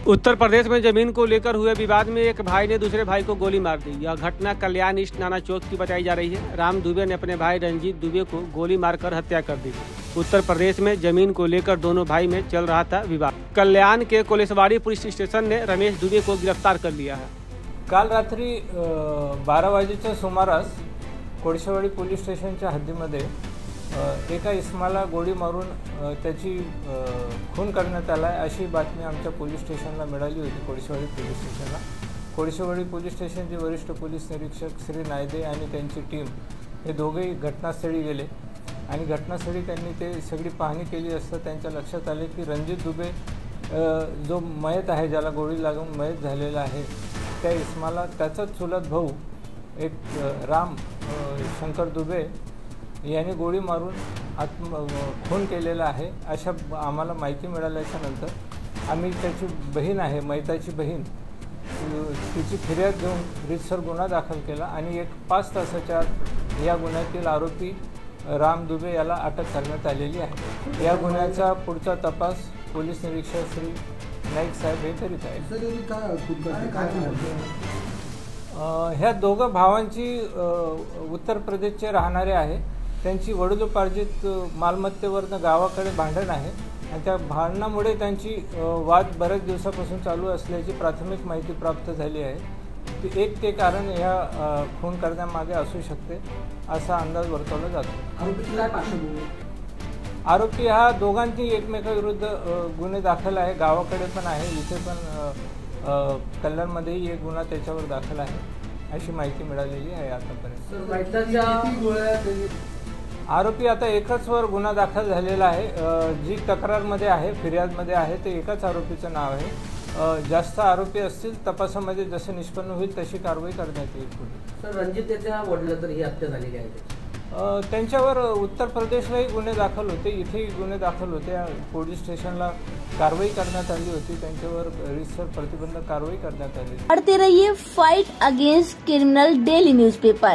उत्तर प्रदेश में जमीन को लेकर हुए विवाद में एक भाई ने दूसरे भाई को गोली मार दी। यह घटना कल्याण ईस्ट नाना चौक की बताई जा रही है। राम दुबे ने अपने भाई रंजीत दुबे को गोली मारकर हत्या कर दी। उत्तर प्रदेश में जमीन को लेकर दोनों भाई में चल रहा था विवाद। कल्याण के कोलेसवाड़ी पुलिस स्टेशन ने रमेश दुबे को गिरफ्तार कर लिया है। काल रात्री 12 वाजेच्या सुमारास कोळशेवाडी पोलीस स्टेशनच्या हद्दीमध्ये एका इस्माला गोळी मारून त्याची खून करण्यात आला आहे अशी बातमी आमच्या पोलीस स्टेशनला मिळाली होती। कोळशेवाडी पोलीस स्टेशनला कोळशेवाडी पोलीस स्टेशनचे वरिष्ठ पोलीस निरीक्षक श्री नायदे आणि त्यांची टीम हे दोघेही घटनास्थळी गेले आणि घटनास्थळी त्यांनी ते सगळी पाहणी केली असता त्यांच्या लक्षात आले की रणजित दुबे जो मयत आहे, ज्याला गोळी लागून मयत झालेला आहे, त्या इस्माला त्याचा चुलत भाऊ एक राम शंकर दुबे याने गोळी मारून खून केलेला आहे अशा आम्हाला माहिती मिळाल्याच्या नंतर आम्ही त्याची बहीण आहे, मयताची बहीण, तिची फिर्याद घेऊन रीतसर गुन्हा दाखल केला आणि 5 तासाच्या या गुन्ह्यातील आरोपी राम दुबे याला अटक करण्यात आलेली आहे। या गुन्ह्याचा पुढचा तपास पोलीस निरीक्षक श्री नाईक साहेब हे करीत आहेत। ह्या दोघं भावांची उत्तर प्रदेशचे राहणारे आहे। त्यांची वडिलोपार्जित मालमत्तेवरनं गावाकडे भांडण आहे आणि त्या भांडणामुळे त्यांची वाद बऱ्याच दिवसापासून चालू असल्याची प्राथमिक माहिती प्राप्त झाली आहे। ते कारण ह्या खून करण्यामागे असू शकते असा अंदाज वर्तवला जातो। आरोपी हा दोघांची एकमेकाविरुद्ध गुन्हे दाखल आहे, गावाकडे पण आहे, इथे पण कल्याणमध्येही एक गुन्हा त्याच्यावर दाखल आहे अशी माहिती मिळालेली आहे आतापर्यंत। आरोपी आता एकच वर गुन्हा दाखल झालेला आहे। जी तक्रारमध्ये आहे, फिर्यादमध्ये आहे, ते एकाच आरोपीचं नाव आहे। जास्त आरोपी असतील तपासामध्ये जसं निष्पन्न होईल तशी कारवाई करण्यात येईल पुढे। सर, रणजित त्याच्या वडिलांतर ही हत्या झालेली आहे। त्यांच्यावर उत्तर प्रदेशलाही गुन्हे दाखल होते, इथेही गुन्हे दाखल होते। पोलीस स्टेशनला कारवाई करण्यात आली होती, त्यांच्यावर रीतसर प्रतिबंधक कारवाई करण्यात आली। पढ़ते रहिए fight against criminal daily newspaper.